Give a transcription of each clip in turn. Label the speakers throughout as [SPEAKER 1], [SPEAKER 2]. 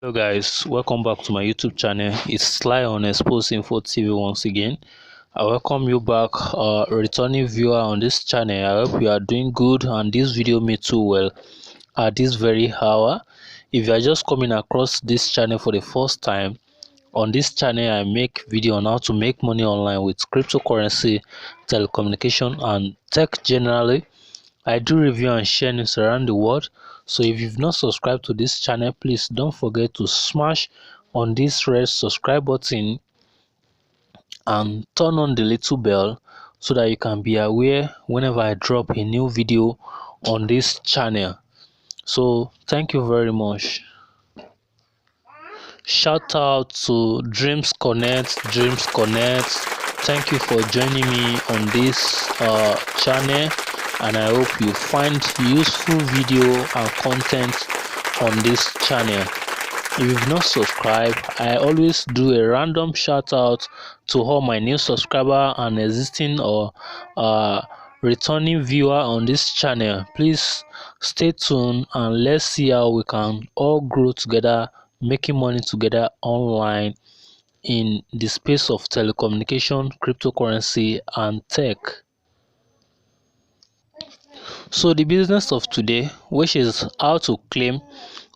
[SPEAKER 1] Hello guys, welcome back to my YouTube channel. It's Sly on Expose Info TV once again. I welcome you back, returning viewer on this channel. I hope you are doing good and this video made too well at this very hour. If you are just coming across this channel for the first time, on this channel I make video on how to make money online with cryptocurrency, telecommunication and tech generally. I do review and share news around the world. So if you've not subscribed to this channel, please don't forget to smash on this red subscribe button and turn on the little bell so that you can be aware whenever I drop a new video on this channel. So thank you very much. Shout out to Dreams Connect. Thank you for joining me on this channel, and I hope you find useful video and content on this channel. If you've not subscribed, I always do a random shout out to all my new subscriber and existing or returning viewer on this channel. Please stay tuned and let's see how we can all grow together, making money together online in the space of telecommunication, cryptocurrency and tech. So the business of today, which is how to claim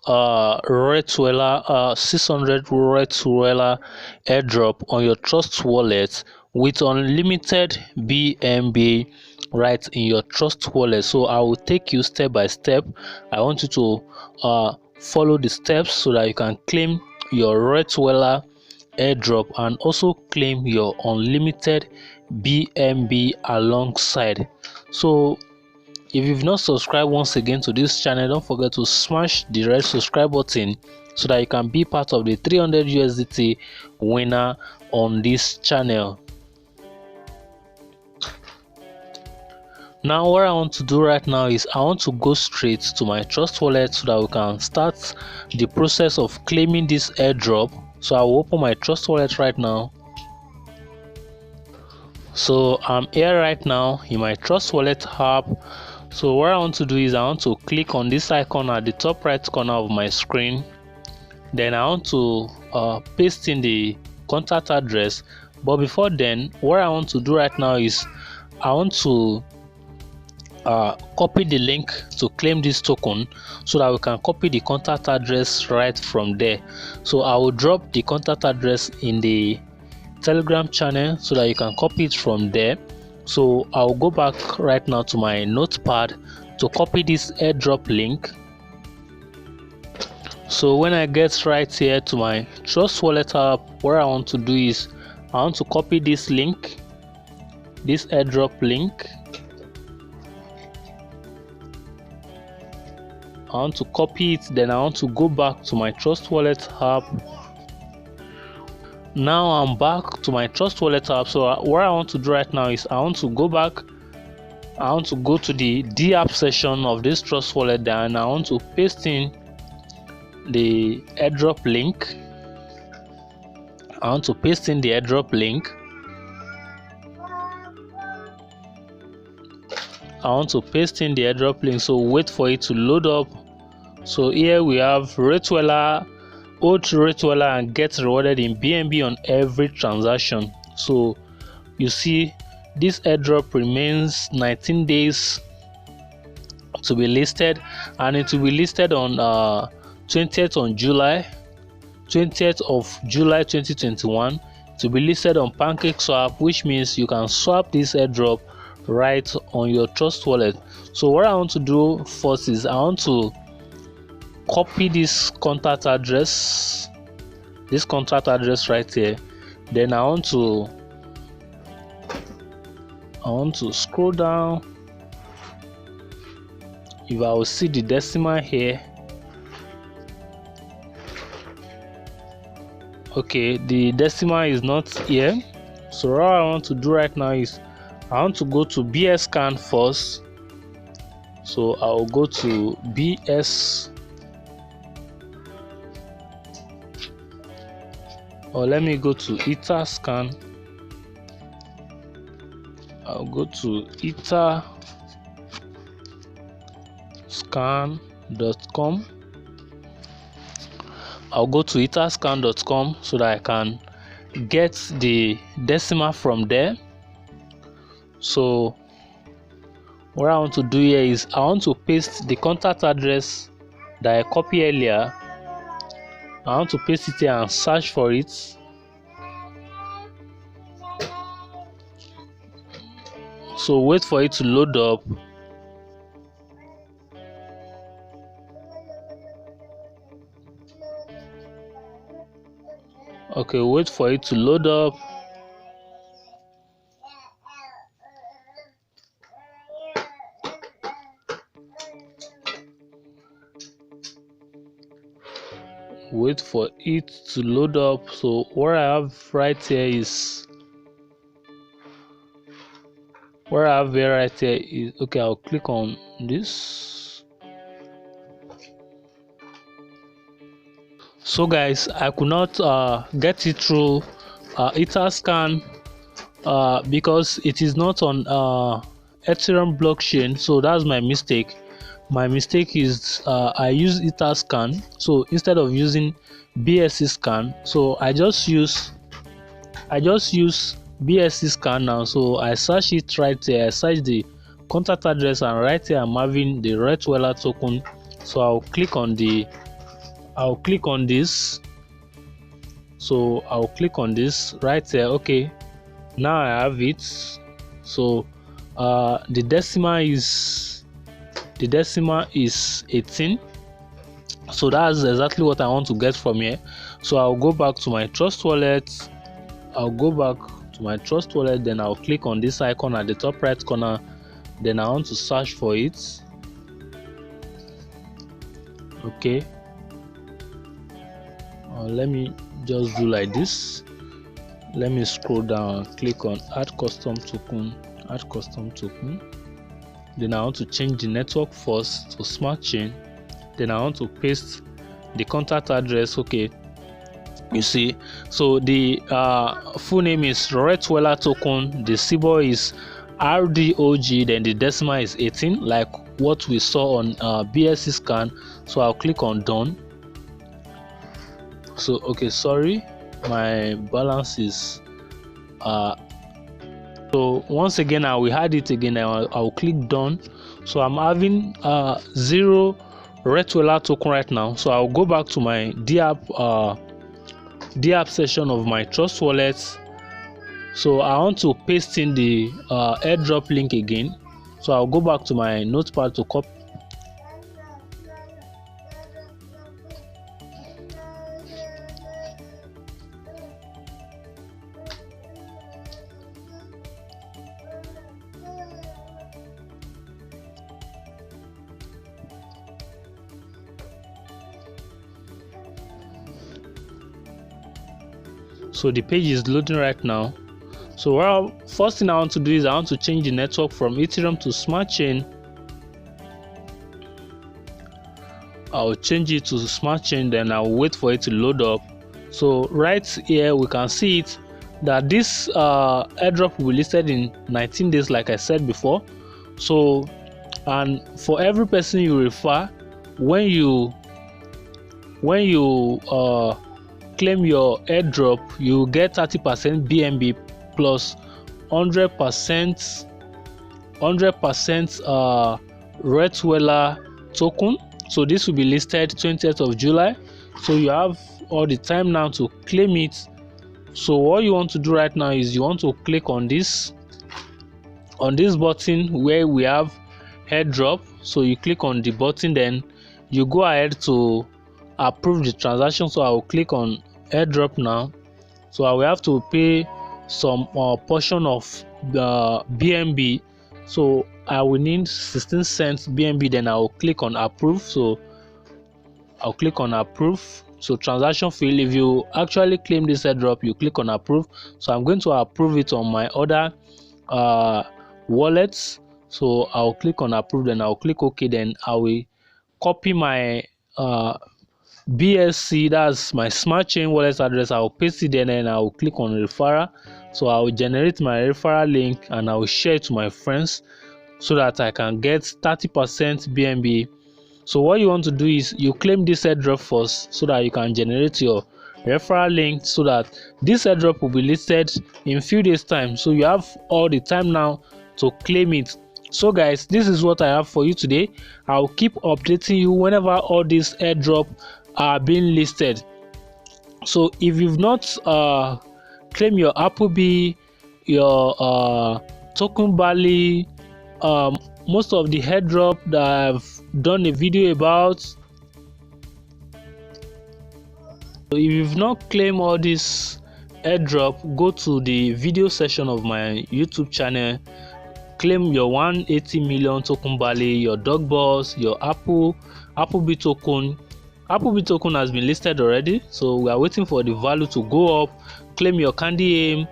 [SPEAKER 1] Rottweiler 600 Rottweiler airdrop on your Trust wallet with unlimited BNB right in your Trust wallet. So I will take you step by step. I want you to follow the steps so that you can claim your Rottweiler airdrop and also claim your unlimited BNB alongside. So if you've not subscribed once again to this channel, don't forget to smash the red subscribe button so that you can be part of the 300 USDT winner on this channel. Now what I want to do right now is I want to go straight to my Trust wallet so that we can start the process of claiming this airdrop. So I will open my Trust wallet right now. So I'm here right now in my Trust wallet app. So what I want to do is I want to click on this icon at the top right corner of my screen. Then I want to paste in the contact address. But before then, what I want to do right now is I want to copy the link to claim this token so that we can copy the contact address right from there. So I will drop the contact address in the Telegram channel so that you can copy it from there. So I'll go back right now to my notepad to copy this airdrop link. So when I get right here to my Trust wallet app, what I want to do is I want to copy this link, this airdrop link. I want to copy it, then I want to go back to my Trust wallet app. Now I'm back to my Trust wallet app. So what I want to do right now is I want to go back. I want to go to the dapp section of this Trust wallet, and I want to paste in the airdrop link. I want to paste in the airdrop link. I want to paste in the airdrop link. So wait for it to load up. So here we have Rottweiler, old Rottweiler, and get rewarded in BNB on every transaction. So you see this airdrop remains 19 days to be listed, and it will be listed on 20th of July 2021 to be listed on Pancakeswap, which means you can swap this airdrop right on your Trust wallet. So what I want to do first is I want to copy this contact address right here. Then I want to scroll down. If I will see the decimal here, okay, the decimal is not here. So what I want to do right now is I want to go to BS scan first. So I'll go to BS, or let me go to Ether scan. I'll go to etherscan.com. I'll go to etherscan.com so that I can get the decimal from there. So what I want to do here is I want to paste the contact address that I copied earlier. I want to paste it here and search for it. So wait for it to load up. Okay, wait for it to load up. Wait for it to load up. So what I have right here is okay. I'll click on this. So guys, I could not get it through Etherscan because it is not on Ethereum blockchain. So that's my mistake. My mistake is I use Etherscan. So instead of using BSC scan, so I just use BSC scan now. So I search it right there. I search the contact address, and right here I'm having the Rottweilers token. So I'll click on this. So I'll click on this right there. Okay, now I have it. So the decimal is 18. So that's exactly what I want to get from here. So I'll go back to my Trust Wallet. Then I'll click on this icon at the top right corner. Then I want to search for it. Okay, let me just do like this. Let me scroll down, click on add custom token. Then I want to change the network first to smart chain. Then I want to paste the contact address. Okay, you see, so the full name is Rottweilers token, the symbol is RDOG, then the decimal is 18, like what we saw on BSC scan. So I'll click on done. So okay, sorry, my balance is so once again I will add it again. I'll click done. So I'm having 0 Rottweilers token right now. So I'll go back to my dapp session of my Trust Wallet. So I want to paste in the airdrop link again. So I'll go back to my notepad to copy. So the page is loading right now. So first thing I want to do is I want to change the network from Ethereum to smart chain. I'll change it to smart chain, then I'll wait for it to load up. So right here we can see it that this airdrop will be listed in 19 days, like I said before. So, and for every person you refer, when you claim your airdrop, you get 30% BNB plus 100% Rottweilers token. So this will be listed 20th of July. So you have all the time now to claim it. So what you want to do right now is you want to click on this button where we have airdrop. So you click on the button, then you go ahead to approve the transaction. So I will click on airdrop now. So I will have to pay some portion of the BNB. So I will need 16 cents BNB. Then I will click on approve. So I'll click on approve. So transaction fail. If you actually claim this airdrop, you click on approve. So I'm going to approve it on my other wallets. So I'll click on approve, then I'll click OK. Then I will copy my BSC, that's my smart chain wallet address. I'll paste it there, and I'll click on referral. So I will generate my referral link and I will share it to my friends so that I can get 30% BNB So what you want to do is you claim this airdrop first so that you can generate your referral link, so that this airdrop will be listed in few days time. So you have all the time now to claim it. So guys, this is what I have for you today. I'll keep updating you whenever all these airdrop are being listed. So if you've not claimed your Applebee, your token Bali, most of the airdrop that I've done a video about, so if you've not claimed all this airdrop, go to the video section of my YouTube channel, claim your 180 million token Bali, your dog boss, your Applebee token. Applebee token has been listed already, so we are waiting for the value to go up. Claim your Candy Aim,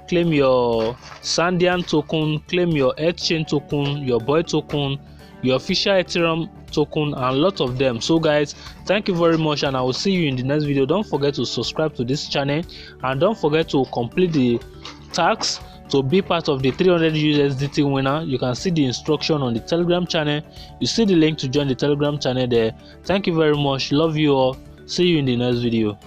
[SPEAKER 1] claim your Sandian token, claim your Exchange token, your Boy token, your official Ethereum token, and a lot of them. So guys, thank you very much, and I will see you in the next video. Don't forget to subscribe to this channel, and don't forget to complete the tasks to be part of the 300 USDT winner. You can see the instruction on the Telegram channel. You see the link to join the Telegram channel there. Thank you very much. Love you all. See you in the next video.